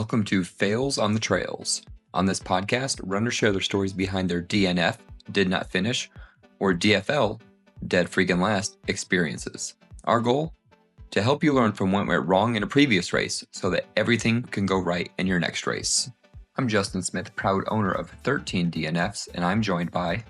Welcome to Fails on the Trails. On this podcast, runners share their stories behind their DNF, did not finish, or DFL, dead freaking last, experiences. Our goal? To help you learn from what went wrong in a previous race so that everything can go right in your next race. I'm Justin Smith, proud owner of 13 DNFs, and I'm joined by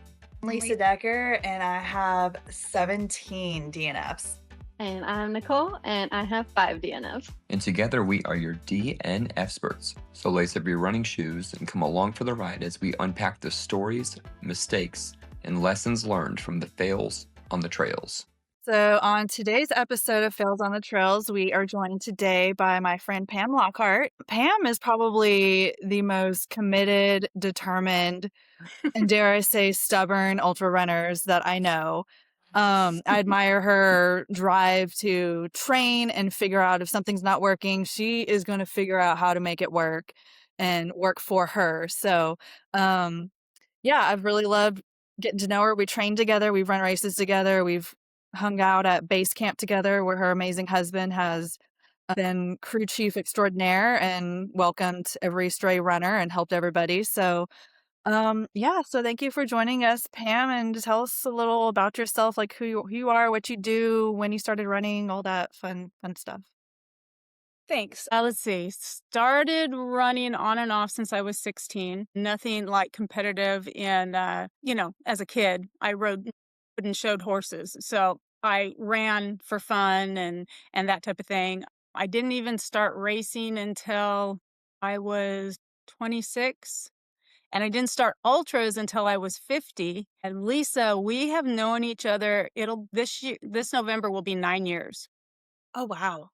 Lisa Decker, and I have 17 DNFs. And I'm Nicole, and I have 5 DNFs. And together we are your DNF experts. So lace up your running shoes and come along for the ride as we unpack the stories, mistakes, and lessons learned from the fails on the trails. So on today's episode of Fails on the Trails, we are joined today by my friend Pam Lockhart. Pam is probably the most committed, determined, and dare I say stubborn ultra runners that I know. I admire her drive to train and figure out if something's not working. She is going to figure out how to make it work and work for her. So, I've really loved getting to know her. We train together. We've run races together. We've hung out at base camp together where her amazing husband has been crew chief extraordinaire and welcomed every stray runner and helped everybody. So, so thank you for joining us, Pam, and tell us a little about yourself, like who you are, what you do, when you started running, all that fun stuff. Thanks. Let's see. Started running on and off since I was 16. Nothing like competitive. And, as a kid, I rode and showed horses. So I ran for fun and that type of thing. I didn't even start racing until I was 26. And I didn't start ultras until I was 50. And Lisa, we have known each other. This November will be 9 years. Oh, wow.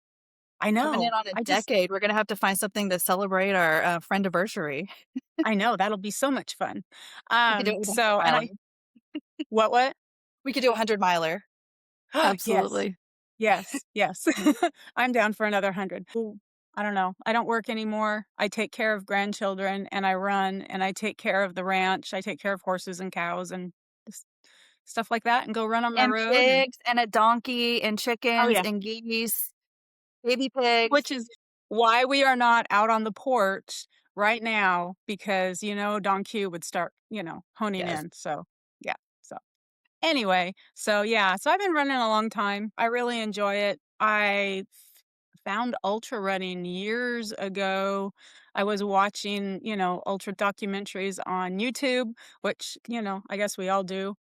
I know. Coming in on a decade. We're going to have to find something to celebrate our friend anniversary. I know. That'll be so much fun. We could do What? We could do 100-miler. Absolutely. Yes. I'm down for another 100. I don't know. I don't work anymore. I take care of grandchildren and I run and I take care of the ranch. I take care of horses and cows and just stuff like that and go run on my road. And pigs and a donkey and chickens and geese, baby pigs. Which is why we are not out on the porch right now because, Don Q would start, honing in. So, yeah. So anyway, so I've been running a long time. I really enjoy it. I found ultra running years ago. I was watching, ultra documentaries on YouTube, which, I guess we all do.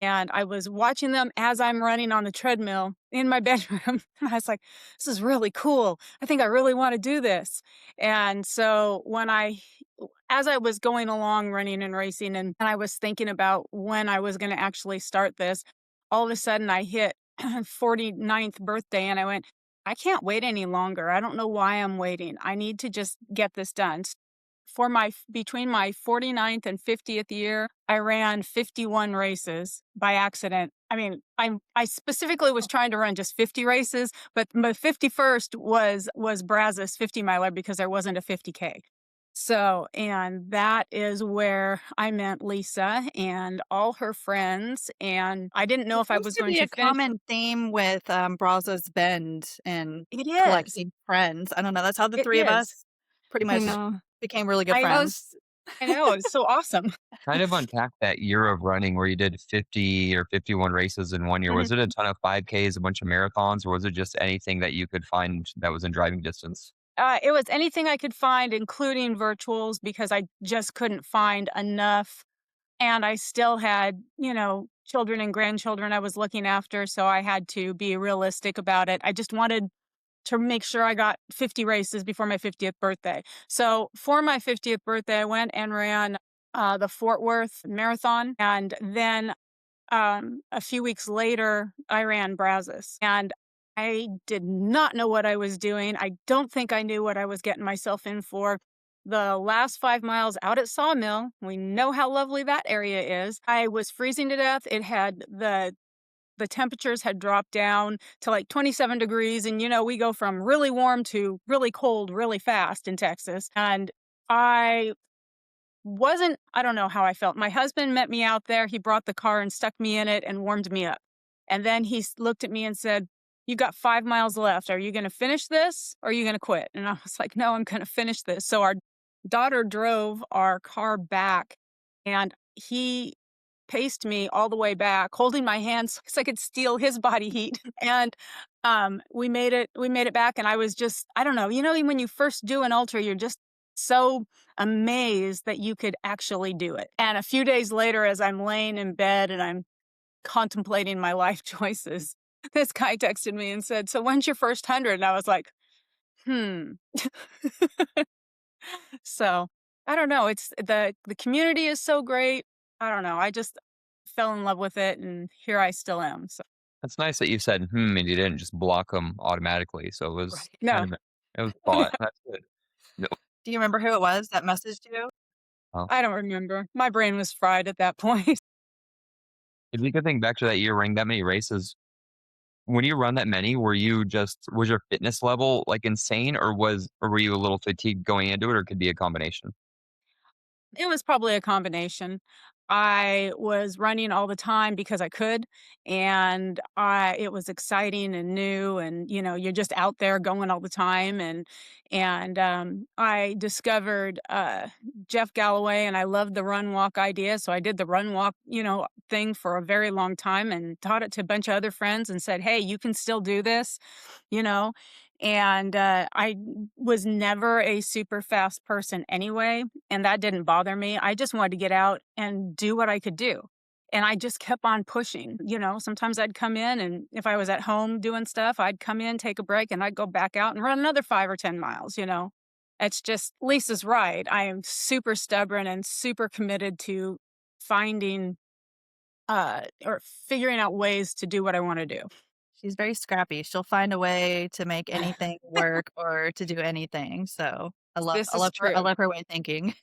And I was watching them as I'm running on the treadmill in my bedroom. And I was like, this is really cool. I think I really want to do this. And so as I was going along running and racing and I was thinking about when I was going to actually start this, all of a sudden I hit 49th birthday and I went, I can't wait any longer. I don't know why I'm waiting. I need to just get this done. Between my 49th and 50th year, I ran 51 races by accident. I mean, I specifically was trying to run just 50 races, but my 51st was Brazos 50 miler because there wasn't a 50K. So, and that is where I met Lisa and all her friends. And I didn't know if I was going to be a common theme with Brazos Bend and it is collecting friends. I don't know. That's how the three of us pretty much became really good friends. I know. It's so awesome. Kind of unpack that year of running where you did 50 or 51 races in 1 year. Was it a ton of 5Ks, a bunch of marathons, or was it just anything that you could find that was in driving distance? It was anything I could find, including virtuals, because I just couldn't find enough. And I still had, children and grandchildren I was looking after. So I had to be realistic about it. I just wanted to make sure I got 50 races before my 50th birthday. So for my 50th birthday, I went and ran the Fort Worth Marathon. And then a few weeks later, I ran Brazos. And I did not know what I was doing. I don't think I knew what I was getting myself in for. The last 5 miles out at Sawmill, we know how lovely that area is. I was freezing to death. It had the temperatures had dropped down to like 27 degrees. And, we go from really warm to really cold really fast in Texas. And I don't know how I felt. My husband met me out there. He brought the car and stuck me in it and warmed me up. And then he looked at me and said, you got 5 miles left. Are you going to finish this or are you going to quit? And I was like, no, I'm going to finish this. So our daughter drove our car back, and he paced me all the way back, holding my hands so I could steal his body heat. And we made it back. And I was just, I don't know, when you first do an ultra, you're just so amazed that you could actually do it. And a few days later, as I'm laying in bed and I'm contemplating my life choices, this guy texted me and said, so when's your first 100? And I was like, So I don't know. It's the community is so great. I don't know. I just fell in love with it, and here I still am. So That's nice that you said, and you didn't just block them automatically. So it was no, it was thought. That's good. No. Do you remember who it was that messaged you? Oh. I don't remember. My brain was fried at that point. If you could think back to that year running that many races, when you run that many, was your fitness level like insane, or were you a little fatigued going into it, or it could be a combination? It was probably a combination. I was running all the time because I could, and it was exciting and new, and you're just out there going all the time, and I discovered Jeff Galloway, and I loved the run walk idea, so I did the run walk thing for a very long time and taught it to a bunch of other friends and said, hey, you can still do this, you know and I was never a super fast person anyway, and that didn't bother me. I just wanted to get out and do what I could do. And I just kept on pushing. Sometimes I'd come in, and if I was at home doing stuff, I'd come in, take a break, and I'd go back out and run another 5 or 10 miles. It's just, Lisa's right. I am super stubborn and super committed to finding or figuring out ways to do what I want to do. She's very scrappy. She'll find a way to make anything work or to do anything. So This is true. I love her way of thinking.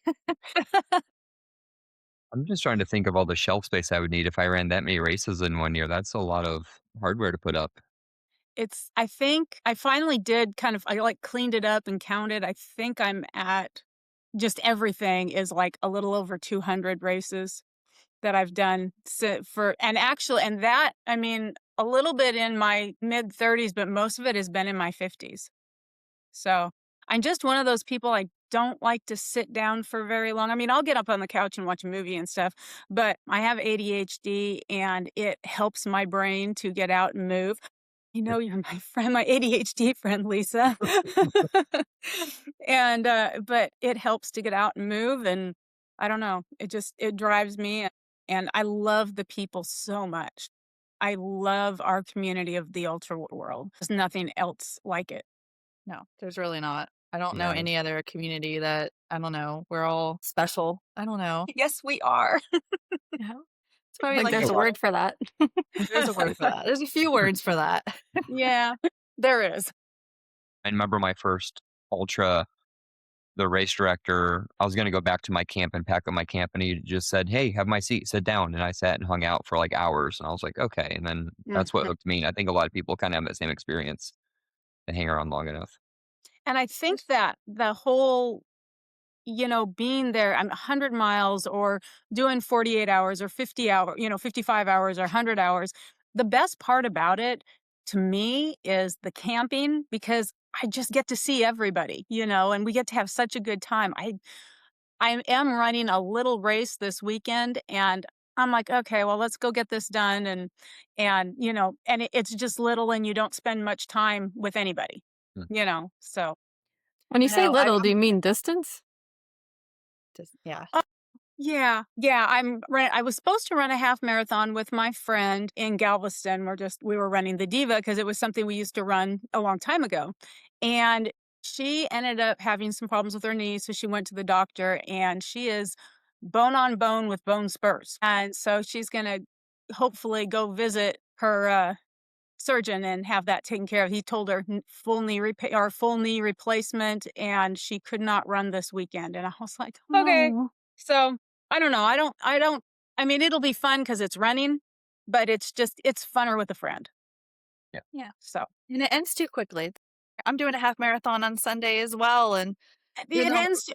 I'm just trying to think of all the shelf space I would need if I ran that many races in one year. That's a lot of hardware to put up. I think I finally did I like cleaned it up and counted. I think I'm at just everything is like a little over 200 races that I've done and that, I mean, a little bit in my mid 30s, but most of it has been in my 50s. So I'm just one of those people, I don't like to sit down for very long. I mean, I'll get up on the couch and watch a movie and stuff, but I have ADHD and it helps my brain to get out and move. You're my friend, my ADHD friend, Lisa. And, but it helps to get out and move. And I don't know, it drives me. And I love the people so much. I love our community of the ultra world. There's nothing else like it. No, there's really not. I don't know Yeah. any other community that, I don't know, we're all special. I don't know. Yes, we are. Yeah. It's probably Like there's a the word for that. There's a word for that. There's a few words for that. Yeah, there is. I remember my first ultra, the race director, I was going to go back to my camp and pack up my camp, and he just said, hey, have my seat, sit down. And I sat and hung out for like hours, and I was like, okay. And then that's what hooked me. And I think a lot of people kind of have that same experience and hang around long enough. And I think that the whole, being there, I'm 100 miles or doing 48 hours or 50 hours, 55 hours or 100 hours. The best part about it to me is the camping, because I just get to see everybody, and we get to have such a good time. I am running a little race this weekend, and I'm like, okay, well, let's go get this done. And it's just little, and you don't spend much time with anybody, so. When you I say know, little, do you mean distance? Yeah. Yeah. I was supposed to run a half marathon with my friend in Galveston. We were running the Diva because it was something we used to run a long time ago. And she ended up having some problems with her knee. So she went to the doctor, and she is bone on bone with bone spurs. And so she's going to hopefully go visit her surgeon and have that taken care of. He told her full knee replacement, and she could not run this weekend. And I was like, okay. Oh. So I don't know. I mean, it'll be fun because it's running, but it's funner with a friend. Yeah. Yeah. So And it ends too quickly. I'm doing a half marathon on Sunday as well. And it ends.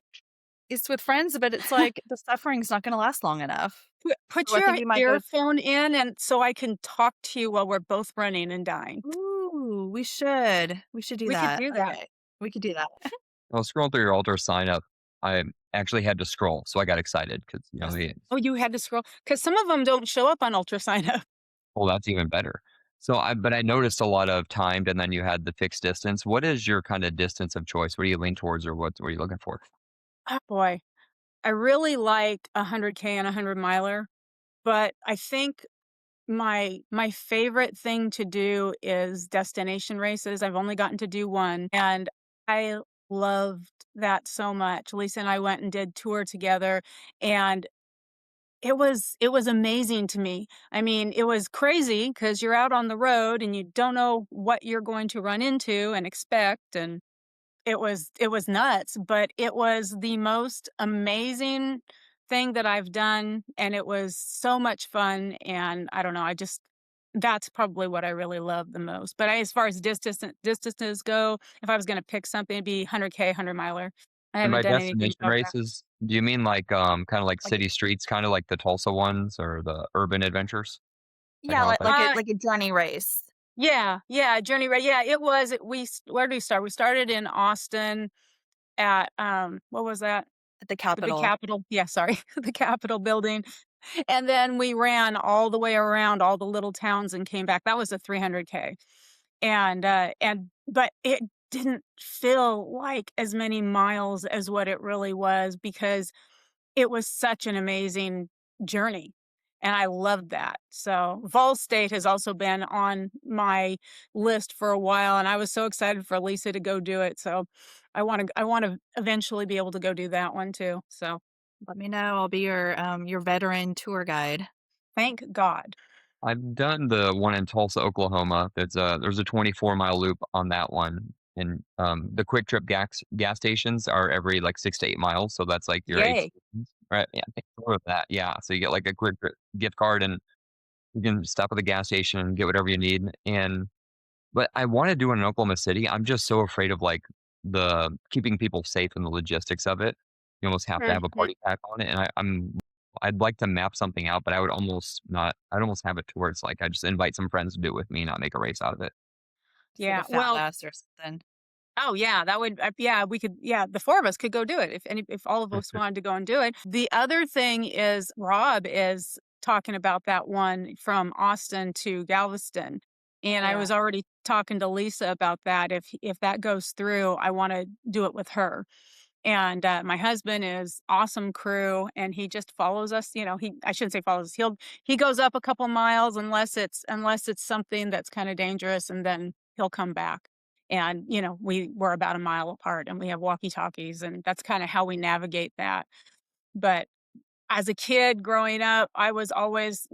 it's with friends, but it's like the suffering's not going to last long enough. Put So I your think you might go. earphone in, and so I can talk to you while we're both running and dying. Ooh. we should. We should do We could that. do that. Okay. We could do that. Well, scrolling through your altar sign up, I actually had to scroll, so I got excited because Yes. Oh, you had to scroll because some of them don't show up on Ultra Sign Up. well, that's even better. So but I noticed a lot of timed, and then you had the fixed distance. What is your kind of distance of choice? What do you lean towards, or what are you looking for? Oh, boy. I really like 100K and 100 miler, but I think my favorite thing to do is destination races. I've only gotten to do one, and I loved that so much. Lisa and I went and did tour together, and it was amazing to me. I mean, it was crazy because 'cause you're out on the road and you don't know what you're going to run into and expect, and it was nuts, but it was the most amazing thing that I've done, and it was so much fun, and I don't know, I just that's probably what I really love the most. But as far as distances go, if I was gonna pick something, it'd be 100K, 100 miler. I And haven't by done anything destination above that. races, do you mean like kind of like Like city streets, kind of like the Tulsa ones or the urban adventures, that yeah, kind of thing? like a journey race Yeah, Journey yeah, it was, where did we start? We started in Austin at, what was that? at the The big Capitol. Capitol, yeah, sorry, the Capitol building, and then we ran all the way around all the little towns and came back. That was a 300K, and but it didn't feel like as many miles as what it really was because it was such an amazing journey, and I loved that. So, Vol State has also been on my list for a while, and I was so excited for Lisa to go do it, so I wanna eventually be able to go do that one too, so Let me know. I'll be your veteran tour guide. thank God. I've done the one in Tulsa, Oklahoma. There's a 24-mile loop on that one, and the quick trip gas stations are every like 6 to 8 miles, so that's like your eight Yay. stations, right? Yeah, I think more of that. Yeah, so you get like a quick trip gift card, and you can stop at the gas station and get whatever you need. And but I want to do it in Oklahoma City. I'm just so afraid of like the keeping people safe and the logistics of it. You almost have to have a Mhm. party pack on it, and I'd like to map something out, but I would almost not. I'd almost have it to where it's like I just invite some friends to do it with me, not make a race out of it. Just like a Yeah, fat well ass or something. oh, yeah, that would yeah, we could yeah, the 4 of us could go do it if all of us wanted to go and do it. The other thing is Rob is talking about that one from Austin to Galveston, and I Yeah. was already talking to Lisa about that. If that goes through, I wanna do it with her. And, my husband is awesome crew, and he just follows us, I shouldn't say follows us, he goes up a couple miles unless it's something that's kinda dangerous, and then he'll come back. And, we're about a mile apart, and we have walkie-talkies, and that's kinda how we navigate that. But as a kid growing up, I was always,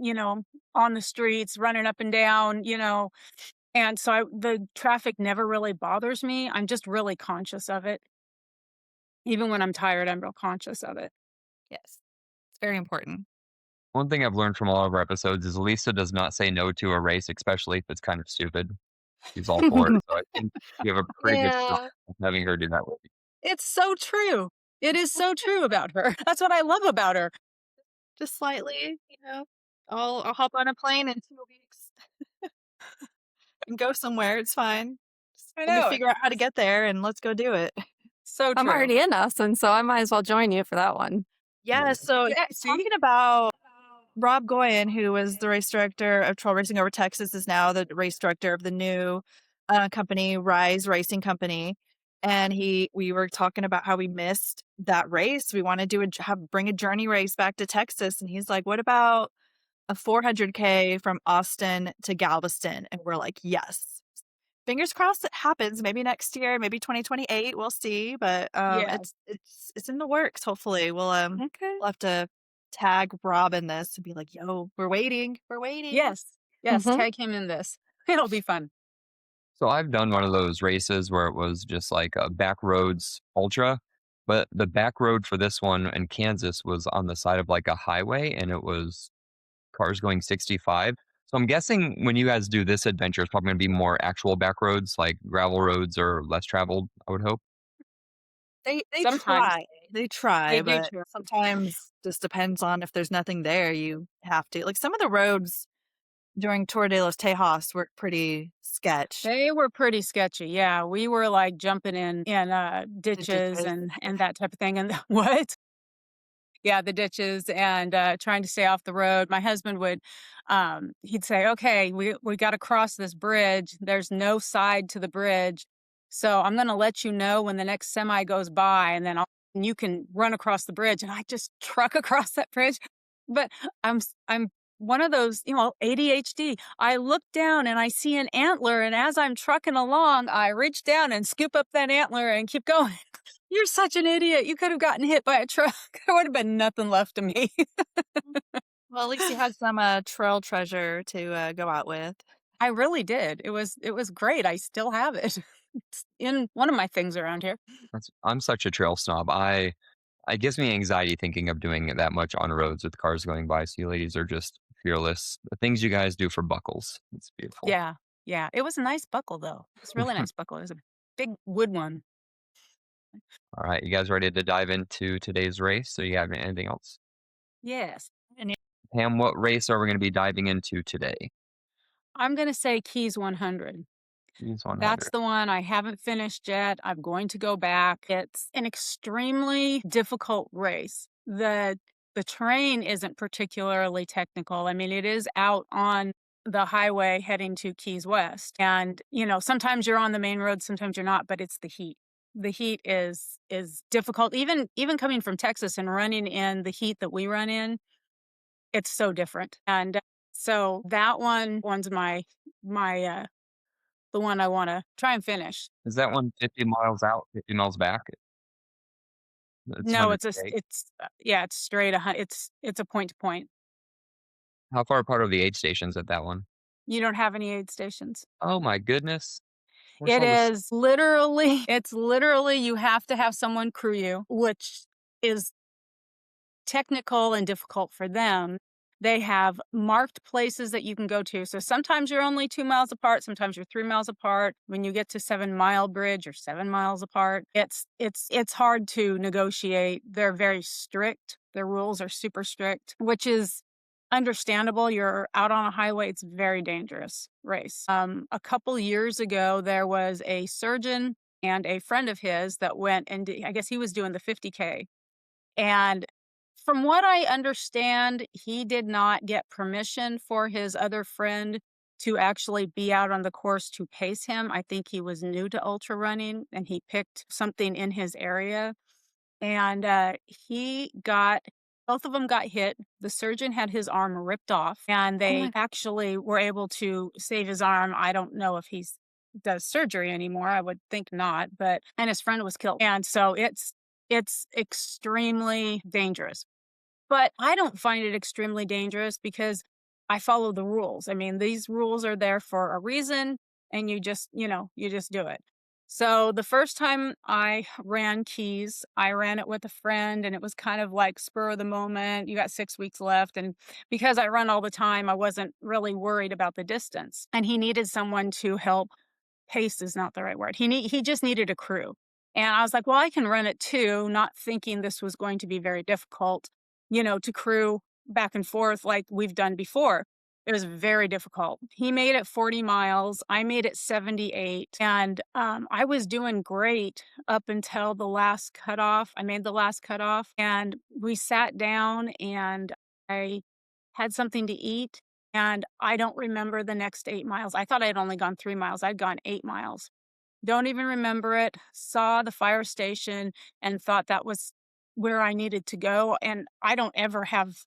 on the streets, running up and down, and so the traffic never really bothers me, I'm just really conscious of it. Even when I'm tired, I'm real conscious of it. Yes. It's very important. One thing I've learned from all of our episodes is Lisa does not say no to a race, especially if it's kind of stupid. She's all for it. So I think you have a pretty good shot Yeah. of having her do that with you. It's so true. It is so true about her. That's what I love about her. Just slightly, I'll hop on a plane in 2 weeks and go somewhere. It's fine. Just I let me know it. figure out how to get there and let's go do it. So I'm true. already in Austin, so I might as well join you for that one. Yeah, so Yeah, he's see? talking about Rob Goyen, who was the race director of Trail Racing Over Texas, is now the race director of the new company, Rise Racing Company. And we were talking about how we missed that race. We want to bring a journey race back to Texas. And he's like, what about a 400K from Austin to Galveston? And we're like, yes. Fingers crossed it happens. Maybe next year, maybe 2028. We'll see. But Yeah. it's in the works. Hopefully, Okay. we'll have to tag Rob in this and be like, "Yo, we're waiting. We're waiting." Yes. Yes, Mhm. tag him in this. It'll be fun. So I've done one of those races where it was just like a back roads ultra, but the back road for this one in Kansas was on the side of like a highway, and it was cars going 65. So I'm guessing when you guys do this adventure, it's probably going to be more actual back roads, like gravel roads or less traveled, I would hope. They Sometimes. try. They try, They do but too. sometimes just depends on if there's nothing there. You have to like some of the roads. during Tour de los Tejas were pretty sketch. They were pretty sketchy. Yeah, we were like jumping in ditches ditches. and that type of thing. And what? Yeah, the ditches and trying to stay off the road. My husband would, he'd say, "Okay, we got to cross this bridge. There's no side to the bridge, so I'm going to let you know when the next semi goes by, and then you can run across the bridge." And I just truck across that bridge, but I'm one of those, ADHD. I look down and I see an antler, and as I'm trucking along, I reach down and scoop up that antler and keep going. You're such an idiot. You could have gotten hit by a truck. There would have been nothing left of me. Well, at least you had some trail treasure to go out with. I really did. It was great. I still have it. It's in one of my things around here. I'm such a trail snob. It gives me anxiety thinking of doing it that much on roads with cars going by. So you ladies are just fearless. The things you guys do for buckles. It's beautiful. Yeah. Yeah. It was a nice buckle though. It's a really nice buckle. It was a big wood one. All right. You guys ready to dive into today's race? So you have anything else? Yes. And Pam, what race are we going to be diving into today? I'm gonna say Keys 100. Keys That's 100. the one I haven't finished yet. I'm going to go back. It's an extremely difficult race. The terrain isn't particularly technical. I mean, it is out on the highway heading to Keys West. And, sometimes you're on the main road, sometimes you're not, but it's the heat. The heat is difficult. Even coming from Texas and running in the heat that we run in, it's so different. And so that one's my the one I want to try and finish. Is that one 50 miles out, 50 miles back? It's No, 100 it's a today. yeah, it's straight it's a point to point. How far apart are the aid stations at that one? You don't have any aid stations. Oh my goodness. Where's It all this? is literally it's literally you have to have someone crew you, which is technical and difficult for them. They have marked places that you can go to. So sometimes you're only 2 miles apart, sometimes you're 3 miles apart. When you get to 7 Mile Bridge, you're 7 miles apart. It's hard to negotiate. They're very strict. Their rules are super strict, which is understandable. You're out on a highway. It's a very dangerous race. A couple years ago, there was a surgeon and a friend of his that went and I guess he was doing the 50K. And from what I understand, he did not get permission for his other friend to actually be out on the course to pace him. I think he was new to ultra running and he picked something in his area. And both of them got hit. The surgeon had his arm ripped off and they actually were able to save his arm. I don't know if he's does surgery anymore. I would think not, and his friend was killed. And so it's extremely dangerous. But I don't find it extremely dangerous because I follow the rules. I mean, these rules are there for a reason and you just do it. So the first time I ran Keys, I ran it with a friend and it was kind of like spur of the moment. You got 6 weeks left. And because I run all the time, I wasn't really worried about the distance. And he needed someone to help. Pace is not the right word. He just needed a crew. And I was like, well, I can run it too, not thinking this was going to be very difficult, to crew back and forth like we've done before. It was very difficult. He made it 40 miles. I made it 78. And I was doing great up until the last cutoff. I made the last cutoff and we sat down and I had something to eat. And I don't remember the next 8 miles. I thought I had only gone 3 miles. I'd gone 8 miles. Don't even remember it. Saw the fire station and thought that was where I needed to go. And I don't ever have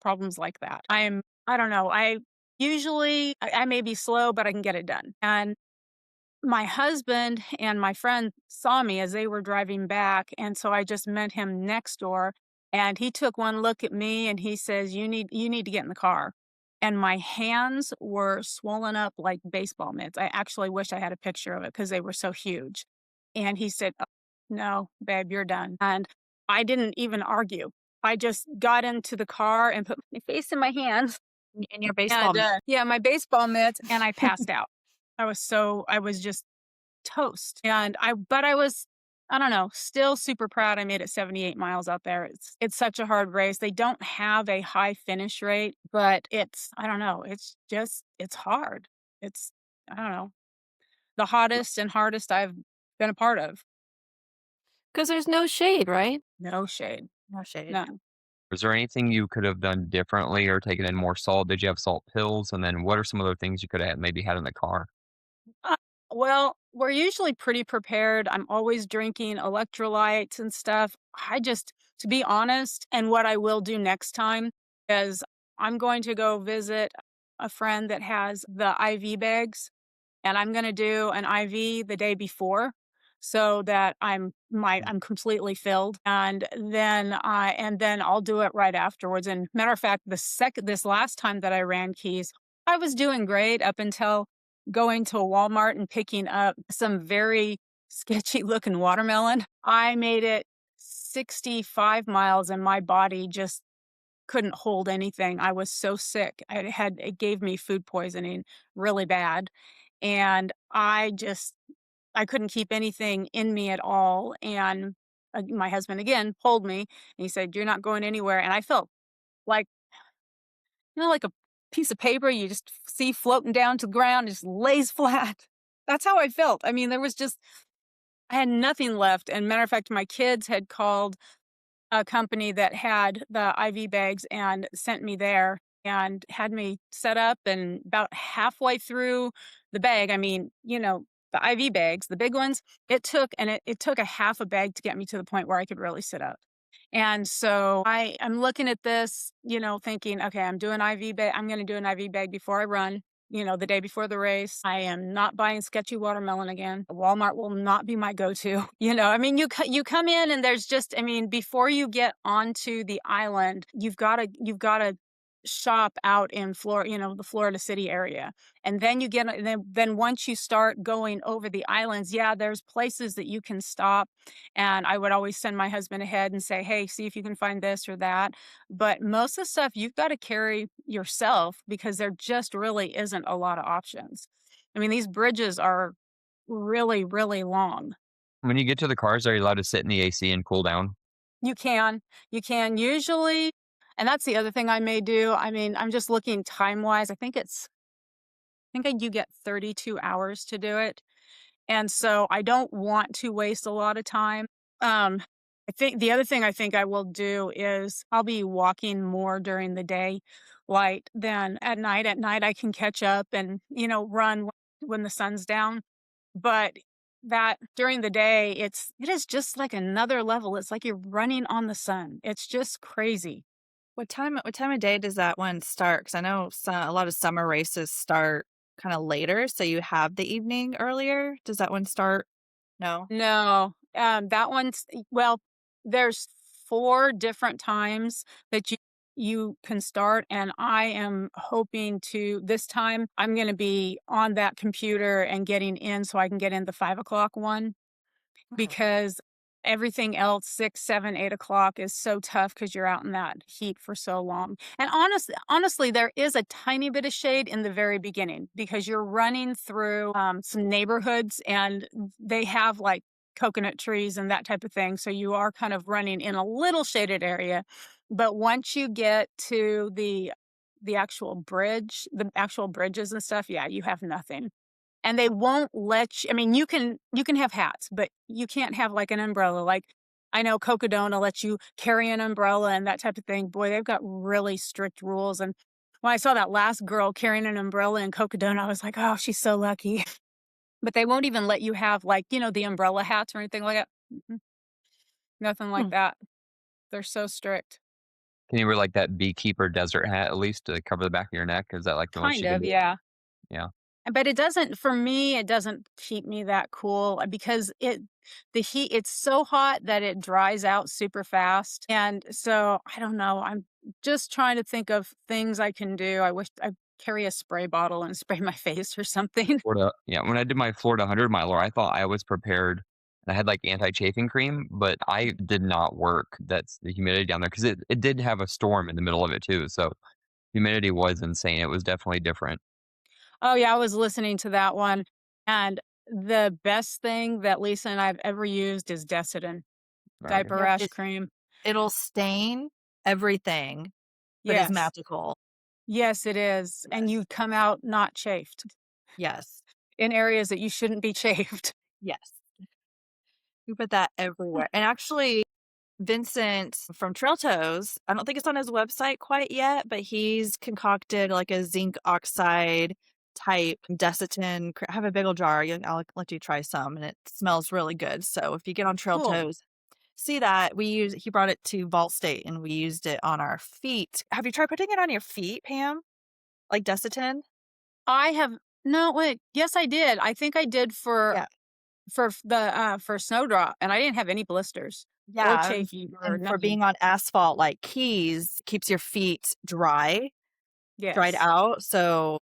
problems like that. I don't know. I may be slow, but I can get it done. And my husband and my friend saw me as they were driving back. And so I just met him next door and he took one look at me and he says, you need to get in the car. And my hands were swollen up like baseball mitts. I actually wish I had a picture of it because they were so huge. And he said, "Oh, no, babe, you're done." And I didn't even argue. I just got into the car and put my face in my hands. in your baseball mitt. Yeah, my baseball mitts, and I passed out. I was just toast. But I was I don't know, still super proud I made it 78 miles out there. It's such a hard race. They don't have a high finish rate, but it's I don't know, it's just it's hard. It's I don't know, the hottest and hardest I've been a part of. Because there's no shade, right? No shade. No shade. None. Was there anything you could have done differently or taken in more salt? Did you have salt pills? And then what are some other things you could have maybe had in the car? Uh, well, we're usually pretty prepared. I'm always drinking electrolytes and stuff. To be honest, and what I will do next time is I'm going to go visit a friend that has the IV bags, and I'm gonna do an IV the day before so that I'm completely filled, and then I'll do it right afterwards, and matter of fact, this last time that I ran Keys, I was doing great up until going to Walmart and picking up some very sketchy looking watermelon. I made it 65 miles and my body just couldn't hold anything. I was so sick. It gave me food poisoning really bad. And I couldn't keep anything in me at all. And my husband again pulled me and he said, "You're not going anywhere." And I felt like, like a piece of paper you just see floating down to the ground, just lays flat. That's how I felt. I mean, I had nothing left. And matter of fact, my kids had called a company that had the IV bags and sent me there and had me set up, and about halfway through the bag, I mean, the IV bags, the big ones, it took a half a bag to get me to the point where I could really sit up. And so I'm looking at this, thinking, okay, I'm going to do an IV bag before I run, the day before the race. I am not buying sketchy watermelon again. Walmart will not be my go-to. I mean, you come in and there's just, I mean, before you get onto the island, you've got to shop out in Florida, the Florida City area. And then then once you start going over the islands, yeah, there's places that you can stop. And I would always send my husband ahead and say, "Hey, see if you can find this or that." But most of the stuff you've got to carry yourself because there just really isn't a lot of options. I mean, these bridges are really, really long. When you get to the cars, are you allowed to sit in the AC and cool down? You can. You can usually, and that's the other thing I may do. I mean, I'm just looking time-wise. You get 32 hours to do it. And so I don't want to waste a lot of time. Um, I think the other thing I think I will do is I'll be walking more during the day light than at night. At night I can catch up and, run when the sun's down. But that during the day, it is just like another level. It's like you're running on the sun. It's just crazy. What time of day does that one start? Because I know a lot of summer races start kinda later, so you have the evening earlier. Does that one start? No? No, that one's well, there's 4 different times that you can start, and I am hoping to this time, I'm gonna be on that computer and getting in so I can get in the 5 o'clock one Okay. because everything else, 6, 7, 8 o'clock is so tough because 'cause you're out in that heat for so long. And honestly, there is a tiny bit of shade in the very beginning because you're running through, some neighborhoods, and they have, like, coconut trees and that type of thing, so you are kind of running in a little shaded area. But once you get to the actual bridges and stuff, yeah, you have nothing. And they won't let you I mean, you can have hats, but you can't have, like, an umbrella, like, I know Cocodona lets you carry an umbrella and that type of thing. Boy, they've got really strict rules, and when I saw that last girl carrying an umbrella in Cocodona, I was like, "Oh, she's so lucky." But they won't even let you have, like, the umbrella hats or anything like that. Mm-mm, nothing like Hmm. that. They're so strict. Can you wear like that beekeeper desert hat at least to cover the back of your neck? Is that like the most Kind you can of, do? yeah. Yeah. But it doesn't keep me that cool because the heat, it's so hot that it dries out super fast. And so I don't know. I'm just trying to think of things I can do. I wish I carry a spray bottle and spray my face or something. Florida, yeah. When I did my Florida 100 miler, I thought I was prepared. And I had like anti-chafing cream, but I did not work. That's the humidity down there because it did have a storm in the middle of it too. So humidity was insane. It was definitely different. Oh yeah, I was listening to that one. And The best thing that Lisa and I have ever used is Desitin, Right. diaper Yep, rash cream. it'll stain everything, but is Yes. magical. Yes, it is, and Yes. you come out not chafed Yes. in areas that you shouldn't be chafed. Yes. We put that everywhere. And actually, Vincent from Trail Toes, I don't think it's on his website quite yet, but he's concocted like a zinc oxide type Desitin. I have a big old jar. I'll let you try some, and it smells really good. So if you get on Trail Cool. Toes, see that he brought it to Ball State, and we used it on our feet. Have you tried putting it on your feet, Pam? Like Desitin? I have no, wait, yes, I did. I think I did Yeah. for Snowdrop, and I didn't have any blisters or Yeah, chafing or and for nothing. being on asphalt like Keys, keeps your feet dried Yes. out, so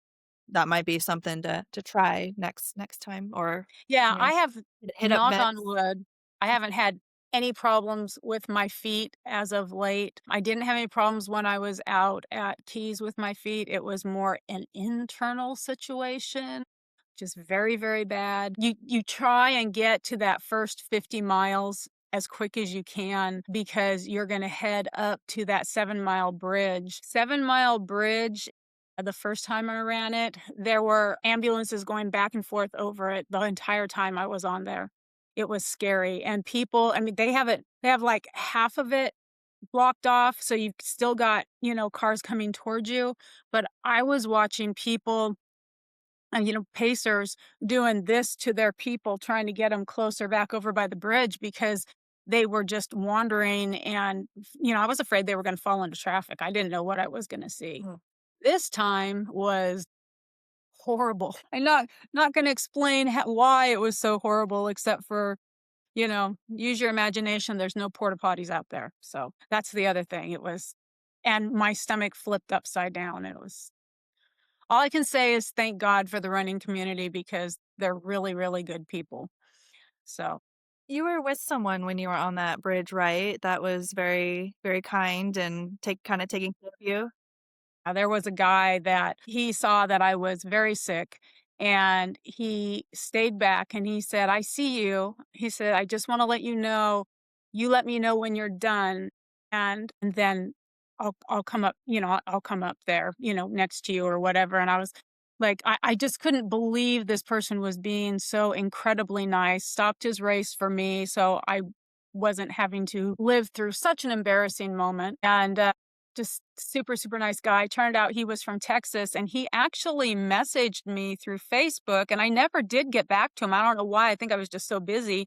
that might be something to try next time, or, Yeah, you know, I have, hit up knock on vets. wood, I haven't had any problems with my feet as of late. I didn't have any problems when I was out at Keys with my feet. It was more an internal situation, just very, very bad. You try and get to that first 50 miles as quick as you can because you're going to head up to that 7 mile bridge. 7 Mile Bridge, the first time I ran it, there were ambulances going back and forth over it the entire time I was on there. It was scary. And people, I mean, they have like half of it blocked off. So you've still got, cars coming towards you. But I was watching people and, pacers doing this to their people, trying to get them closer back over by the bridge because they were just wandering. And, I was afraid they were going to fall into traffic. I didn't know what I was going to see. Mm. This time was horrible. I'm not going to explain why it was so horrible, except for, use your imagination. There's no porta potties out there. So that's the other thing. And my stomach flipped upside down. All I can say is thank God for the running community because they're really, really good people. So You were with someone when you were on that bridge, right? That was very, very kind and kinda taking care of you? there was a guy that he saw that I was very sick and he stayed back and he said, I see you. He said, I just want to let you know, you let me know when you're done. And then I'll come up, I'll come up there, next to you or whatever. And I was like, I just couldn't believe this person was being so incredibly nice, stopped his race for me. So I wasn't having to live through such an embarrassing moment. And just super, super nice guy. Turned out he was from Texas and he actually messaged me through Facebook and I never did get back to him. I don't know why. I think I was just so busy.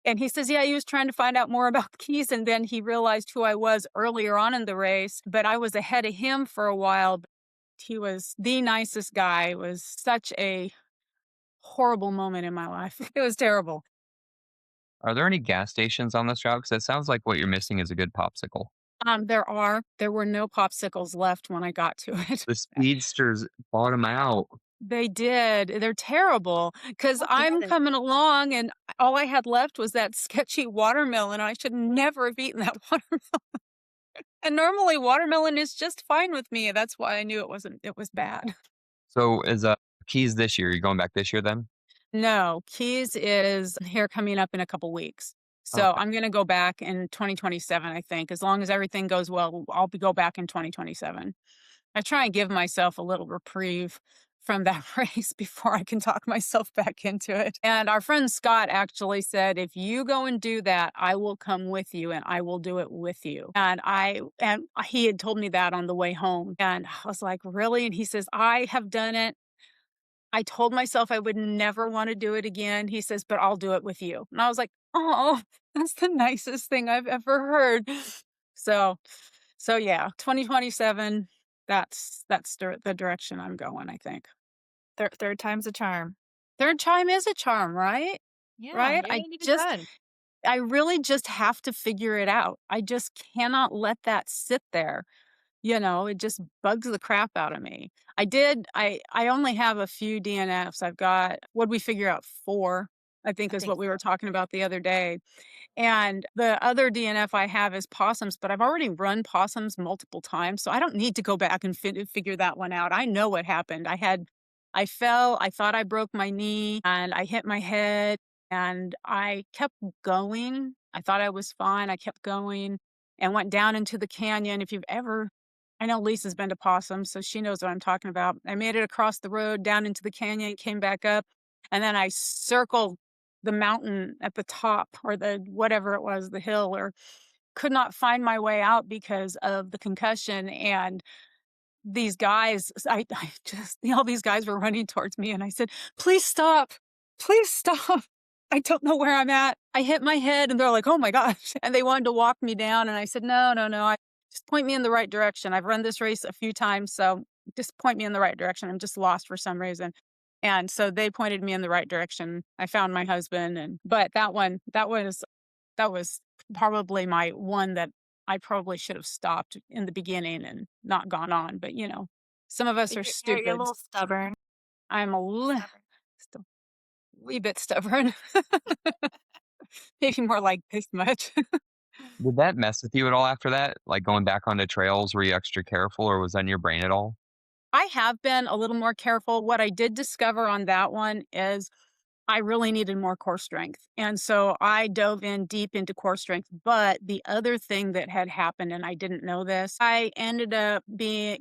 And he says, yeah, he was trying to find out more about Keys. And then he realized who I was earlier on in the race, but I was ahead of him for a while. But he was the nicest guy. It was such a horrible moment in my life. It was terrible. Are there any gas stations on this route? Because it sounds like what you're missing is a good popsicle. There were no popsicles left when I got to it. The speedsters bottom out. They did. They're terrible because I I'm get it. coming along and all I had left was that sketchy watermelon. I should never have eaten that watermelon. And normally watermelon is just fine with me. That's why I knew it was bad. So is Keys this year? You going back this year then? No, Keys is here coming up in a couple weeks. So Okay. I'm going to go back in 2027, I think. As long as everything goes well, go back in 2027. I try and give myself a little reprieve from that race before I can talk myself back into it. And our friend Scott actually said, if you go and do that, I will come with you and I will do it with you. And he had told me that on the way home. And I was like, really? And he says, I have done it. I told myself I would never want to do it again. He says, but I'll do it with you. And I was like, oh, that's the nicest thing I've ever heard. So, so yeah, 2027, the direction I'm going, I think. Third time's a charm. Third time is a charm, right? Yeah, Right? you ain't even done. I really just have to figure it out. I just cannot let that sit there. It just bugs the crap out of me. I only have a few DNFs. I've got, what'd we figure out? 4, I think I is think what we so. were talking about the other day. And the other DNF I have is possums, but I've already run possums multiple times. So I don't need to go back and figure that one out. I know what happened. I had I fell, I thought I broke my knee, and I hit my head, and I kept going. I thought I was fine. I kept going and went down into the canyon. If you've ever I know Lisa's been to Possum, so she knows what I'm talking about. I made it across the road, down into the canyon, came back up, and then I circled the mountain at the top, or the whatever it was, the hill, or could not find my way out because of the concussion. And these guys, I just, all these guys were running towards me, and I said, "Please stop. Please stop. I don't know where I'm at. I hit my head." And they're like, "Oh my gosh." And they wanted to walk me down. And I said, "No, no, no. Just point me in the right direction. I've run this race a few times, so just point me in the right direction. I'm just lost for some reason." And so they pointed me in the right direction. I found my husband, but that was probably my one that I probably should have stopped in the beginning and not gone on. But some of us are You're a stupid. little stubborn. I'm still a wee bit stubborn. Maybe more like this much. Did that mess with you at all after that? Like going back onto trails, were you extra careful or was that in your brain at all? I have been a little more careful. What I did discover on that one is I really needed more core strength. And so I dove in deep into core strength. But the other thing that had happened, and I didn't know this, I ended up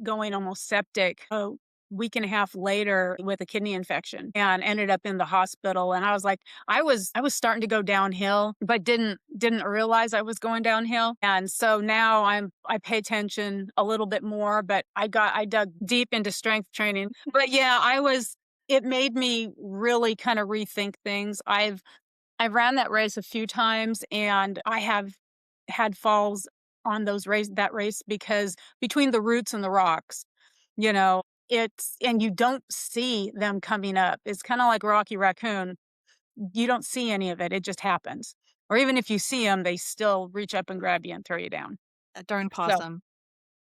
going almost septic a week and a half later with a kidney infection, and ended up in the hospital. And I was like, I was starting to go downhill, but didn't realize I was going downhill. And so now I pay attention a little bit more, but I dug deep into strength training. But yeah, it made me really kind of rethink things. I've ran that race a few times, and I have had falls on that race, because between the roots and the rocks, and you don't see them coming up. It's kind of like Rocky Raccoon. You don't see any of it. It just happens. Or even if you see them, they still reach up and grab you and throw you down. That darn So possum.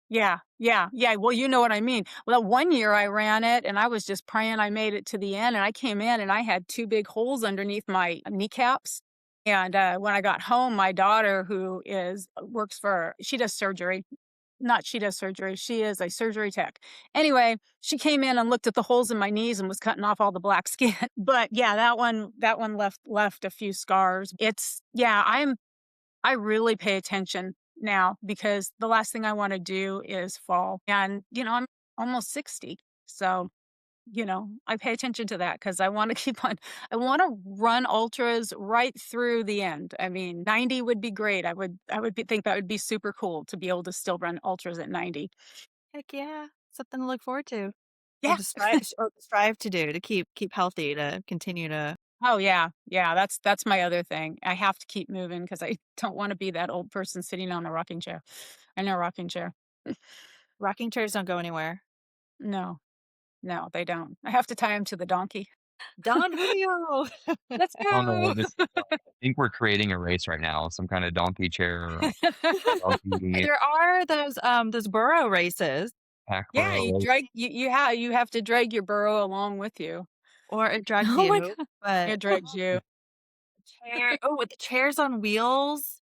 yeah, yeah, yeah. Well, you know what I mean. Well, one year I ran it, and I was just praying I made it to the end. And I came in, and I had two big holes underneath my kneecaps. And when I got home, my daughter, who she does surgery. Not she does surgery. She is a surgery tech. Anyway, she came in and looked at the holes in my knees and was cutting off all the black skin. But yeah, that one left a few scars. I really pay attention now, because the last thing I want to do is fall. And, I'm almost 60. So, I pay attention to that, because I want to I want to run ultras right through the end. I mean, 90 would be great. Think that would be super cool to be able to still run ultras at 90. Heck yeah. Something to look forward to. Or Yeah. to strive to do to keep healthy, to continue to. Oh yeah. Yeah. That's my other thing. I have to keep moving, because I don't want to be that old person sitting on a rocking chair. I know, rocking chair. Rocking chairs don't go anywhere. No, no, they don't. I have to tie him to the donkey. Don Julio. Let's I don't know go. what this is. I think we're creating a race right now, some kind of donkey chair or donkey There are those burro races, pack Yeah, burro race. you have to drag your burro along with you. or it drags Oh my you, god. but It drags you. with the chairs on wheels,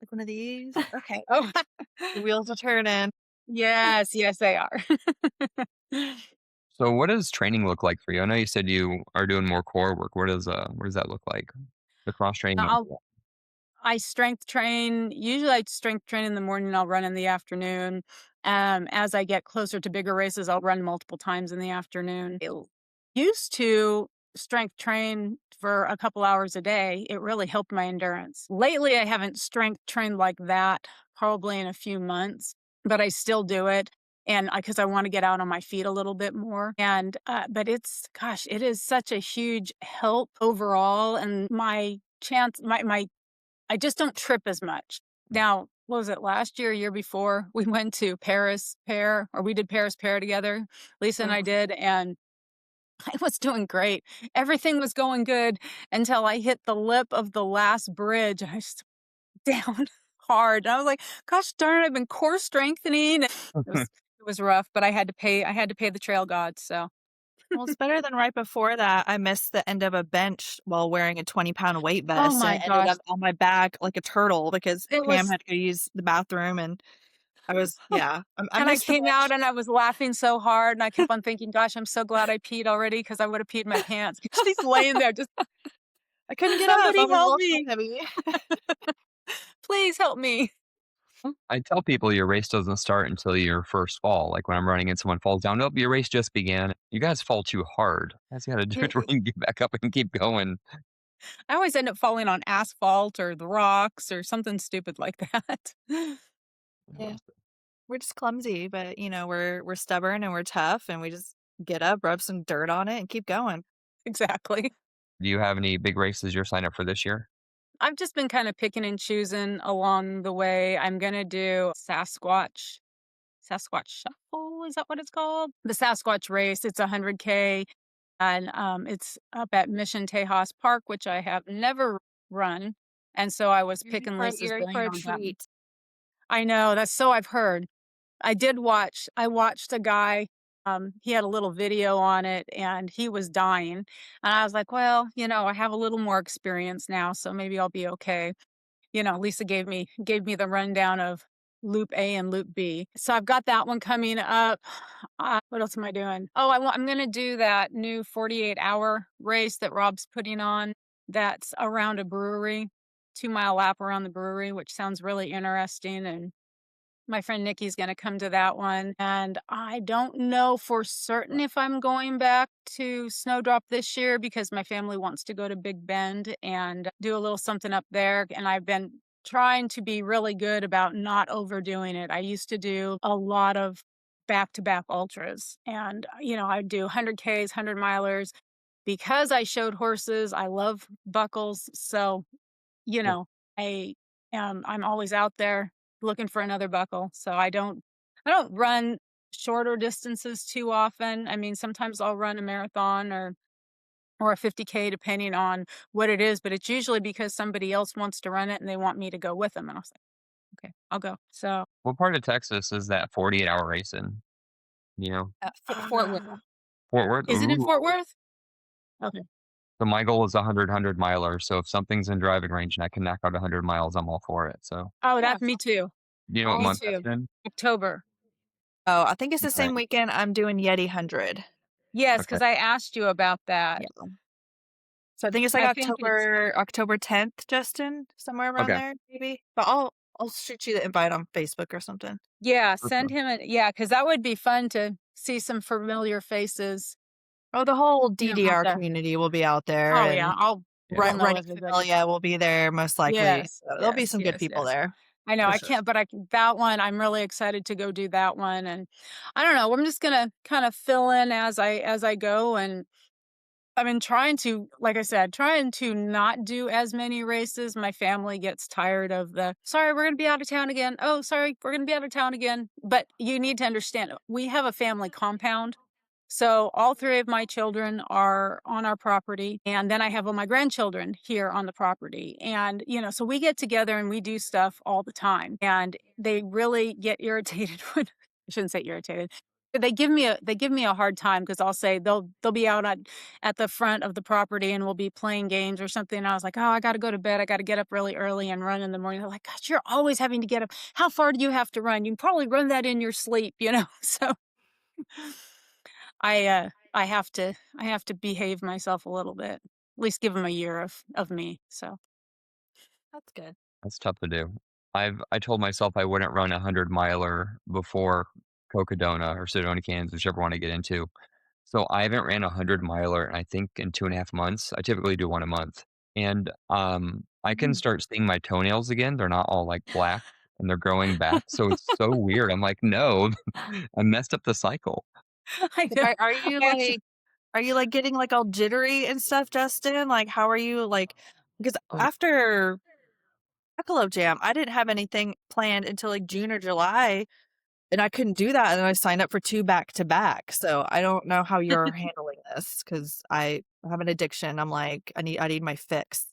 like one of these. Okay, Oh. the wheels are turning. Yes, yes, they are. So what does training look like for you? I know you said you are doing more core work. What does that look like? The cross training. I'll I strength train. Usually I strength train in the morning, I'll run in the afternoon. As I get closer to bigger races, I'll run multiple times in the afternoon. Used to strength train for a couple hours a day. It really helped my endurance. Lately, I haven't strength trained like that, probably in a few months, but I still do it. And because I want to get out on my feet a little bit more. And, but it is such a huge help overall. And I just don't trip as much. Now, what was it, last year before, we went to Paris Pair, or we did Paris Pair together. Lisa and I did, and I was doing great. Everything was going good until I hit the lip of the last bridge. I just down hard. And I was like, gosh darn it, I've been core strengthening. It was rough, but I had to pay the trail gods. So Well, it's better than right before that. I missed the end of a bench while wearing a 20-pound weight oh vest, and my it ended gosh. up on my back like a turtle because It Pam was had to go use the bathroom, and Yeah. I And I missed the came out bench. and I was laughing so hard, and I kept on thinking, "Gosh, I'm so glad I peed already because I would have peed my pants." She's laying there just, I couldn't get up. I "Somebody was a help little top me. heavy. Please help me." I tell people your race doesn't start until your first fall. Like when I'm running and someone falls down, nope, your race just began. You guys fall too hard. You guys got to do Yeah, it where you can get back up and keep going. I always end up falling on asphalt or the rocks or something stupid like that. Yeah. We're just clumsy, but we're stubborn and we're tough and we just get up, rub some dirt on it and keep going. Exactly. Do you have any big races you're signed up for this year? I've just been kind of picking and choosing along the way. I'm gonna do Sasquatch Shuffle, is that what it's called? The Sasquatch race. It's 100K, and it's up at Mission Tejas Park, which I have never run. And so I was picking Lisa's You're in brain for a on that one. treat. I know, that's so I've heard. I watched a guy, he had a little video on it and he was dying. And I was like, well, I have a little more experience now, so maybe I'll be okay. Lisa gave me the rundown of loop A and loop B. So I've got that one coming up. What else am I doing? Oh, I'm going to do that new 48-hour race that Rob's putting on. That's around a brewery, 2-mile lap around the brewery, which sounds really interesting. And my friend Nikki's going to come to that one. And I don't know for certain if I'm going back to Snowdrop this year because my family wants to go to Big Bend and do a little something up there. And I've been trying to be really good about not overdoing it. I used to do a lot of back-to-back ultras and, I'd do 100Ks, 100 milers. Because I showed horses, I love buckles. So, you Yeah. know, I'm always out there looking for another buckle. So I don't run shorter distances too often. I mean, sometimes I'll run a marathon or a 50K depending on what it is, but it's usually because somebody else wants to run it and they want me to go with them. And I was like, okay, I'll go. So What part of Texas is that 48-hour race in? You know, Fort Worth. uh, Fort Worth? is it in Ooh. Fort Worth? Okay. So my goal is 100 miler. So if something's in driving range and I can knock out 100 miles, I'm all for it. So Oh, Yeah. that's me too. do you know what Me month that's too. in? October. Oh, I think it's the Right. same weekend I'm doing Yeti 100. Yes, Okay. because I asked you about that. Yeah. So I think it's like I think it's October 10th, Justin, somewhere around Okay. there, maybe. But I'll shoot you the invite on Facebook or something. Yeah, For send sure. him because that would be fun to see some familiar faces. Oh, the whole Out DDR there. community will be out there, Oh, yeah, and I'll know Running everybody. Familia will be there most likely. Yes, So there'll be yes, some good yes, people yes. there I know, for I sure. can't but I can that one, I'm really excited to go do that one, and I don't know, I'm just gonna kinda fill in as I go, and I've been trying to, like I said, trying to not do as many races. My family gets tired of "Sorry, we're gonna be out of town again. Oh, sorry, we're gonna be out of town again." But you need to understand, we have a family compound. So all 3 of my children are on our property, and then I have all my grandchildren here on the property. And, so we get together and we do stuff all the time. And they really get irritated when I shouldn't say irritated. They give me a hard time because I'll say they'll be out at the front of the property and we'll be playing games or something. And I was like, oh, I got to go to bed. I got to get up really early and run in the morning. They're like, gosh, you're always having to get up. How far do you have to run? You can probably run that in your sleep, So I have to behave myself a little bit. At least give them a year of me. So That's good. That's tough to do. I told myself I wouldn't run a 100 miler before Cocodona or Sedona, Kansas, whichever one I get into. So I haven't ran a 100 miler, I think, in 2.5 months. I typically do one a month. And I can Mm. start seeing my toenails again. They're not all like black and they're growing back. So it's so weird. I'm like, no, I messed up the cycle. I Like, know. are you I actually, getting like all jittery and stuff, Justin? Like, how are you because Oh, after Jackalope Jam, I didn't have anything planned until like June or July, and I couldn't do that. And I signed up for 2 back to back. So I don't know how you're handling this because I have an addiction. I'm like, I need my fix.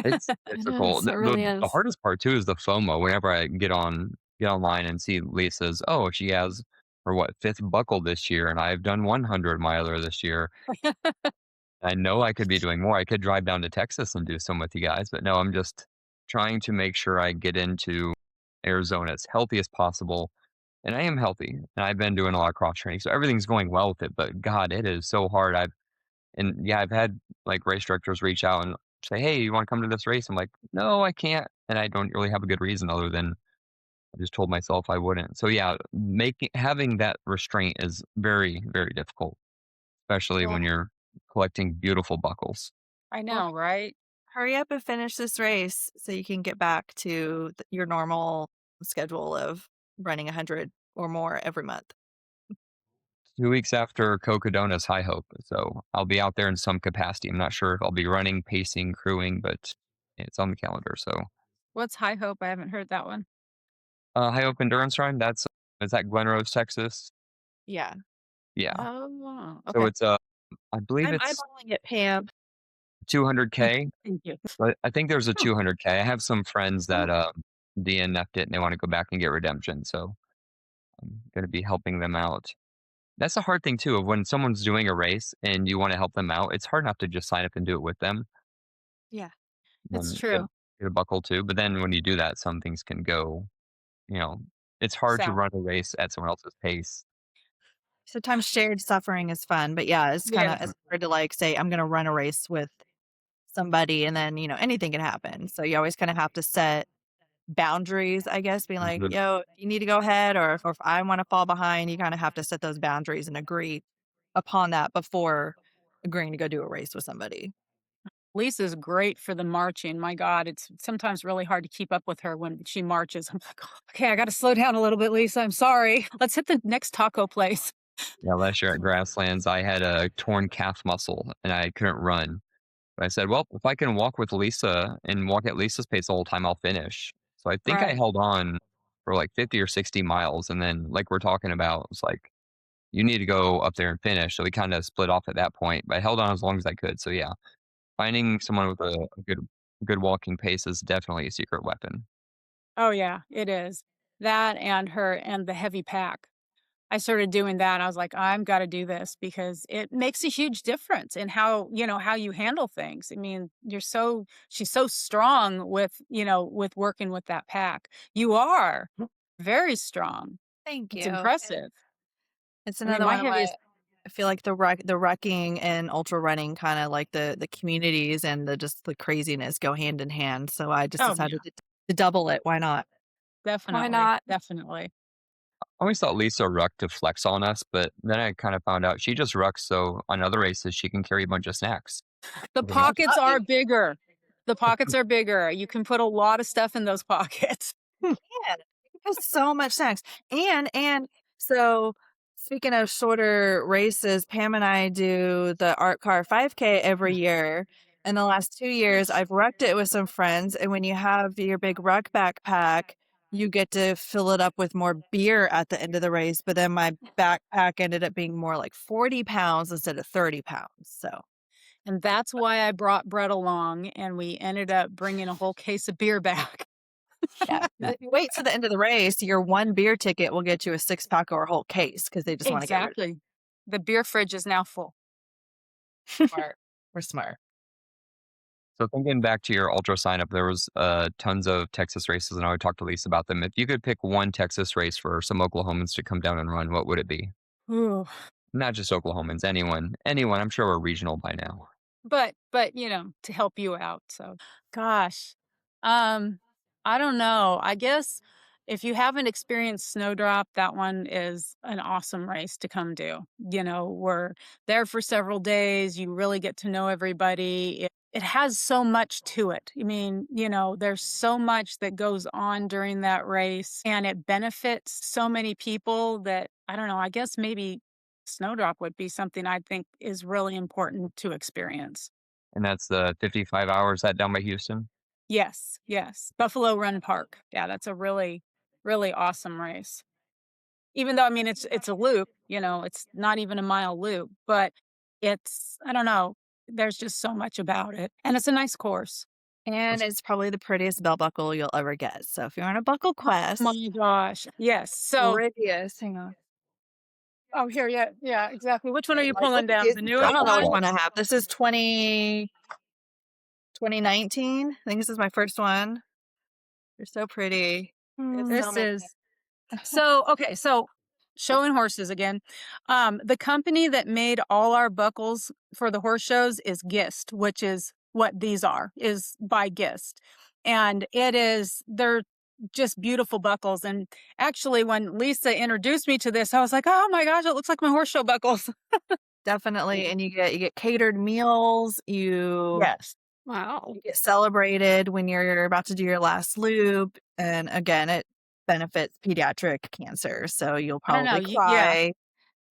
it's It difficult. is. It really The is. hardest part too is the FOMO. Whenever I get online and see Lisa's, oh, she has her what fifth buckle this year, and I've done 100 miler this year. I know I could be doing more. I could drive down to Texas and do some with you guys, but no, I'm just trying to make sure I get into Arizona as healthy as possible. And I am healthy, and I've been doing a lot of cross training, so everything's going well with it. But God, it is so hard. I've had like race directors reach out and say, "Hey, you want to come to this race?" I'm like, "No, I can't," and I don't really have a good reason other than I just told myself I wouldn't. So yeah, making having that restraint is very, very difficult, especially when Well, you're collecting beautiful buckles. I well, know, right? hurry up and finish this race so you can get back to your normal schedule of running 100 or more every month. 2 weeks after Cocodona's High Hope, so I'll be out there in some capacity. I'm not sure if I'll be running, pacing, crewing, but it's on the calendar. So What's High Hope? I haven't heard that one. High Hope Endurance Run. That's is that Glen Rose, Texas? Yeah. Yeah. Oh, So okay. it's I believe I'm it's eyeballing it, Pam. 200K. Thank you. But I think there's a Oh, 200K. I have some friends oh, that DNF'd it and they want to go back and get redemption. So I'm going to be helping them out. That's a hard thing too of when someone's doing a race and you want to help them out. It's hard enough to just sign up and do it with them. Yeah. it's Then true. get a buckle too. But then when you do that, some things can go. You know, it's hard to So, run a race at someone else's pace. Sometimes shared suffering is fun, but yeah, yes. it's hard to like say I'm gonna run a race with somebody and then, anything can happen. So you always kind of have to set boundaries, I guess, being like, Mhm. yo, you need to go ahead, or if I want to fall behind, you kind of have to set those boundaries and agree upon that before agreeing to go do a race with somebody. Lisa's great for the marching. My God, it's sometimes really hard to keep up with her when she marches. I'm like, "Oh, okay, I got to slow down a little bit, Lisa. I'm sorry. Let's hit the next taco place." Yeah, last year at Grasslands, I had a torn calf muscle and I couldn't run. But I said, "Well, if I can walk with Lisa and walk at Lisa's pace the whole time, I'll finish." So I think I Right. held on for like 50 or 60 miles, and then, like we're talking about, it's like, "You need to go up there and finish." So we kinda split off at that point, but I held on as long as I could. So yeah, finding someone with a good walking pace is definitely a secret weapon. Oh, yeah, it is. That and her and the heavy pack. I started doing that. I was like, I've got to do this because it makes a huge difference in how you handle things. I mean, she's so strong with working with that pack. You are very strong. Thank It's you. impressive. It's I mean, another my one of my heaviest, I feel like the wrecking and ultra running kinda like the communities and the craziness go hand in hand, so I just oh, yeah, decided to double it, why not? Why definitely. not? Definitely. I always thought Lisa rucked to flex on us, but then I kinda found out she just rucks so on other races she can carry a bunch of snacks. The Pretty much. pockets are bigger. The pockets are bigger. You can put a lot of stuff in those pockets. Yeah, it has so much snacks. And so speaking of shorter races, Pam and I do the Art Car 5K every year. In the last 2 years, I've rucked it with some friends, and when you have your big ruck backpack, you get to fill it up with more beer at the end of the race. But then my backpack ended up being more like 40 pounds instead of 30 pounds. So And that's why I brought Brett along, and we ended up bringing a whole case of beer back. yeah, 'cause if you wait to the end of the race, your one beer ticket will get you a 6 pack or a whole case because they just want to get rid of Exactly. The beer fridge is now full. smart. We're smart. So thinking back to your ultra sign up, there was tons of Texas races, and I would talk to Lisa about them. If you could pick one Texas race for some Oklahomans to come down and run, what would it be? Ooh. Not just Oklahomans, anyone. I'm sure we're regional by now. But, to help you out, so gosh. Um, I don't know. I guess if you haven't experienced Snowdrop, that one is an awesome race to come do. We're there for several days, you really get to know everybody. It has so much to it. I mean, there's so much that goes on during that race, and it benefits so many people that I don't know, I guess maybe Snowdrop would be something I think is really important to experience. And that's the 55 hours that down by Houston. Yes, yes. Buffalo Run Park. Yeah, that's a really, really awesome race. Even though, I mean, it's a loop, it's not even a mile loop, but I don't know, there's just so much about it, and it's a nice course. And it's probably the prettiest belt buckle you'll ever get. So if you're on a buckle Oh quest, my gosh. Yes. So prettiest. Hang on. oh, here, yeah, yeah, exactly. Which one are you Like, look pulling at down? these. The I newest don't know which one? one I have. This is 2019. I think this is my first one. They're so pretty. This So many. is so okay. So showing horses again. The company that made all our buckles for the horse shows is Gist, which is what these are, is by Gist. And they're just beautiful buckles. And actually, when Lisa introduced me to this, I was like, oh my gosh, it looks like my horse show buckles. Definitely. And you get catered meals. Yes. Wow. You get celebrated when you're about to do your last loop. And again, it benefits pediatric cancer. So you'll I don't know. probably Yeah. cry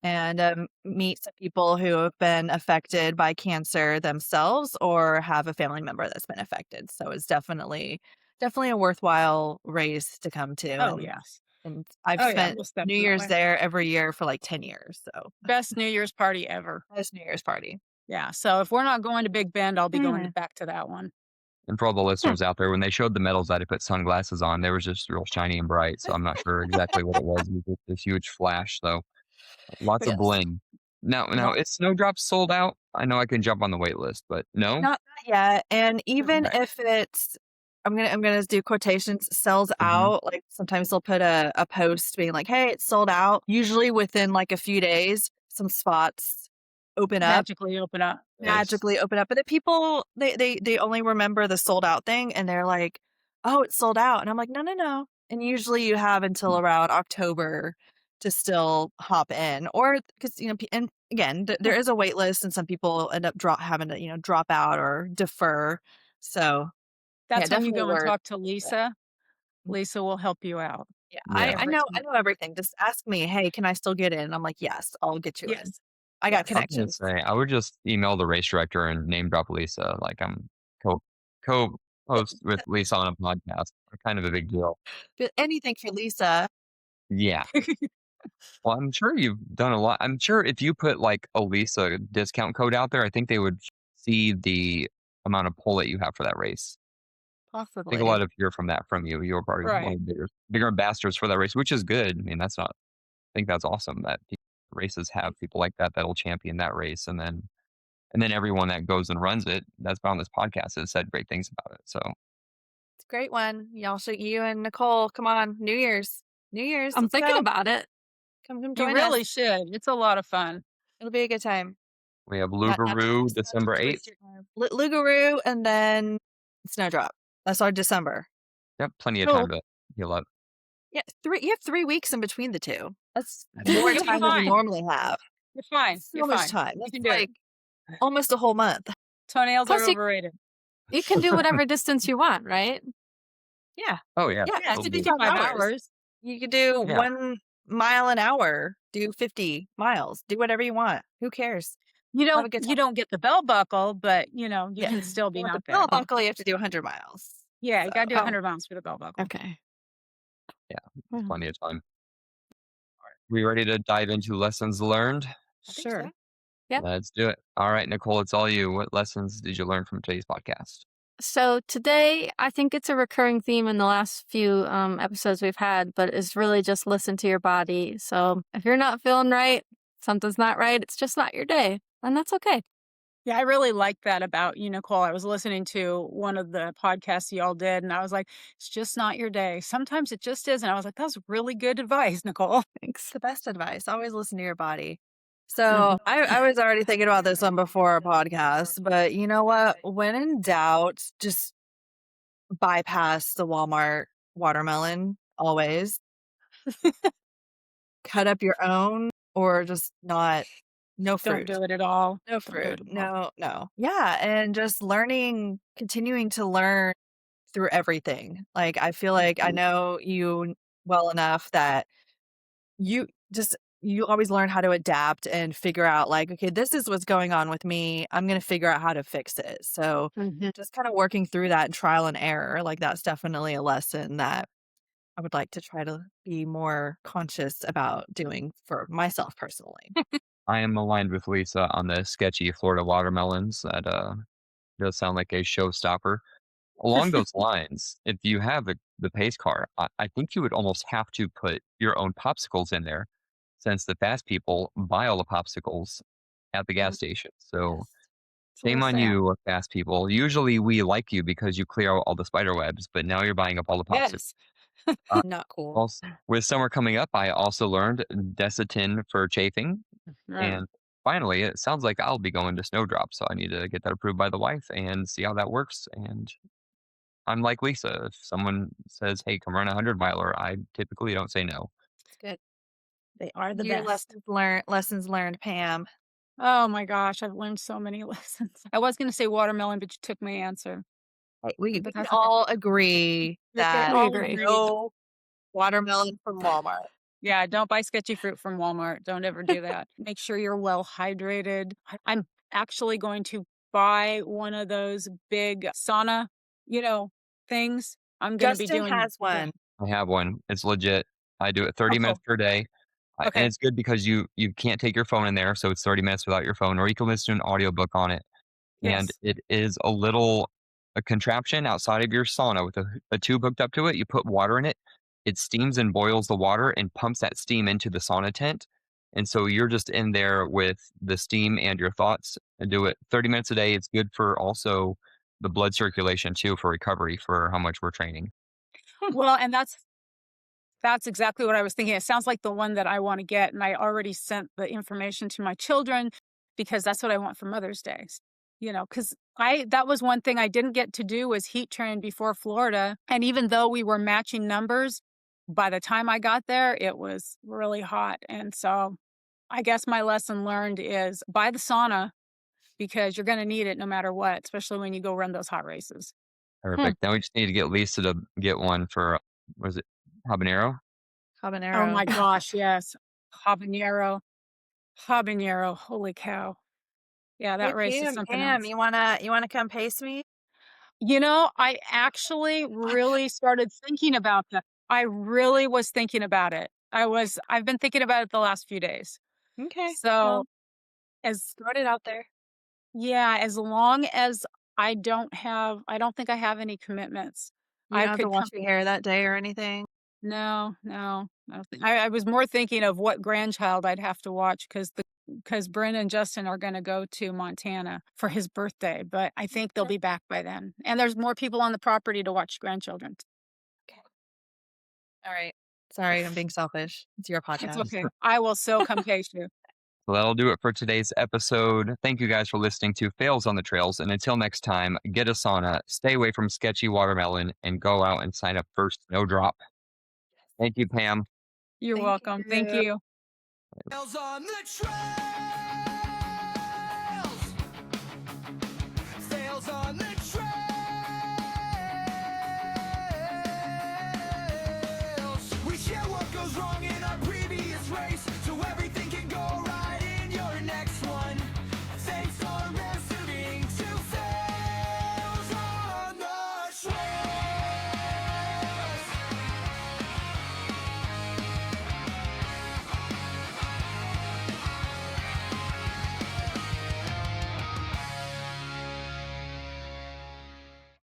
and meet some people who have been affected by cancer themselves or have a family member that's been affected. So it's definitely a worthwhile race to come to. Oh, And, yes. and I've Oh, yeah. spent Most New Year's definitely. there every year for like 10 years. So Best New Year's party ever. best New Year's party. Yeah. So if we're not going to Big Bend, I'll be going Mm. back to that one. And for all the listeners out there, when they showed the medals, I had to put sunglasses on. They were just real shiny and bright, so I'm not sure exactly what it was. It was just this huge flash, though. Lots of Yes. bling. Now, Well, is Snowdrop sold out? I know I can jump on the wait list, but no? Not yet. And even Okay. if it's, I'm gonna do quotations, sells Mhm. out. Like sometimes they'll put a post being like, "Hey, it's sold out." Usually within like a few days, some spots open up, magically open up. magically open up. But the people they only remember the sold out thing, and they're like, "Oh, it's sold out," and I'm like, "No, no, no." And usually you have until around October to still hop in, or because and again, there is a wait list, and some people end up having to drop out or defer. So yeah, That's when you definitely go and worth. talk to Lisa. Lisa will help you out. Yeah, Yeah. I every know time. everything. Just ask me, "Hey, can I still get in?" I'm like, "Yes, I'll get you in. Yes. I got Yes. I was gonna connections." say, I would just email the race director and name drop Lisa, like I'm co co-host with Lisa on a podcast. Kind of a big deal. But anything for Lisa. Yeah. Well, I'm sure you've done a lot. I'm sure if you put like a Lisa discount code out there, I think they would see the amount of pull that you have for that race. I think a Possibly. lot of hear from that from you. You're probably one Right. of the bigger ambassadors for that race, which is good. I mean, I think that's awesome that races have people like that that'll champion that race, and then everyone that goes and runs it that's been on this podcast has said great things about it. So It's a great one. Y'all should, you and Nicole, come on. New Year's. I'm Let's thinking go. about it. Come You join really us. should. It's a lot of fun. It'll be a good time. we have Not Lugaroo to December 8th. waste your time. Lugaroo and then Snowdrop. That's our December. Yep, plenty of Cool. time to heal up. Yeah, you have 3 weeks in between the two. That's That's more You'll be time than we fine. normally have. You're fine. So You're much fine. time. You That's can do it. like almost a whole month. Toenails Plus are you- overrated. You can do whatever distance you want, right? Yeah. Oh yeah. Yeah, Yeah, it's totally. 55 5 hours. hours. You could do Yeah. 1 mile an hour, do 50 miles, do whatever you want. Who cares? You Have a good time. don't get the belt buckle, but you Yeah. can still be With out the there. belt buckle, you have to do 100 miles. Yeah, you gotta do So- 100 miles for the belt buckle. Okay. It's plenty of time. All right. We ready to dive into lessons learned? I think Sure. so. Yeah. Let's do it. All right, Nicole, it's all you. What lessons did you learn from today's podcast? So today, I think it's a recurring theme in the last few episodes we've had, but it's really just listen to your body. So if you're not feeling right, something's not right, it's just not your day, and that's okay. Yeah, I really like that about you, Nicole. I was listening to one of the podcasts y'all did, and I was like, it's just not your day. Sometimes it just is. And I was like, that was really good advice, Nicole. It's the best advice. Always listen to your body. So I was already thinking about this one before our podcast, but you know what? When in doubt, just bypass the Walmart watermelon always. Cut up your own or just no Don't fruit. do it at all. No Don't do it fruit. at all. No. Yeah. And just continuing to learn through everything. Like, I feel like I know you well enough that you always learn how to adapt and figure out, like, okay, this is what's going on with me. I'm going to figure out how to fix it. So just kind of working through that and trial and error, like, that's definitely a lesson that I would like to try to be more conscious about doing for myself personally. I am aligned with Lisa on the sketchy Florida watermelons. That does sound like a showstopper. Along those lines, if you have the pace car, I think you would almost have to put your own popsicles in there, since the fast people buy all the popsicles at the gas station. So Yes. shame Well on said. you, fast people. Usually we like you because you clear out all the spider webs, but now you're buying up all the popsicles. Yes. Not cool. Also, with summer coming up, I also learned Desitin for chafing. And finally, it sounds like I'll be going to Snowdrop, so I need to get that approved by the wife and see how that works. And I'm like Lisa, if someone says, "Hey, come run a 100 miler," I typically don't say no. It's good. They are the Your best. lessons learned, Pam. Oh my gosh, I've learned so many lessons. I was going to say watermelon, but you took my answer. We But can that's okay. all agree We can that We all agree. agree. no watermelon from Walmart. Yeah, don't buy sketchy fruit from Walmart. Don't ever do that. Make sure you're well hydrated. I'm actually going to buy one of those big sauna, things. I'm going to be Justin doing. has one. I have one. It's legit. I do it 30 Oh, minutes per day. And okay. it's good because you can't take your phone in there, so it's 30 minutes without your phone, or you can listen to an audiobook on it. And Yes. it is a contraption outside of your sauna with a tube hooked up to it. You put water in it. It steams and boils the water and pumps that steam into the sauna tent. And so you're just in there with the steam and your thoughts, and do it 30 minutes a day. It's good for also the blood circulation too, for recovery, for how much we're training. Well, and that's exactly what I was thinking. It sounds like the one that I want to get, and I already sent the information to my children because that's what I want for Mother's Day. Because that was one thing I didn't get to do was heat train before Florida. And even though we were matching numbers, by the time I got there, it was really hot. And so I guess my lesson learned is buy the sauna because you're going to need it no matter what, especially when you go run those hot races. Perfect. Now we just need to get Lisa to get one for, was it habanero? Oh Habanero. my gosh, yes. Habanero. Habanero. Holy cow. Yeah, Hey, that race is something Pam, else. you wanna come pace me? I actually really started thinking about that. I really was thinking about it. I've been thinking about it the last few days. Okay. So Well, as throwing it out there. yeah, as long as I don't think I have any commitments. You I don't have to could wash come. your hair that day or anything. No, no. I was more thinking of what grandchild I'd have to watch because Bryn and Justin are going to go to Montana for his birthday, but I think they'll be back by then. And there's more people on the property to watch grandchildren. Okay. All right. Sorry, I'm being selfish. It's your It's podcast. okay. I will so come pace you. So that'll do it for today's episode. Thank you guys for listening to Fails on the Trails. And until next time, get a sauna, stay away from sketchy watermelon, and go out and sign up for Snowdrop. Thank you, Pam. You're Thank welcome. Thank you. you. Trails on the trails. Sails on the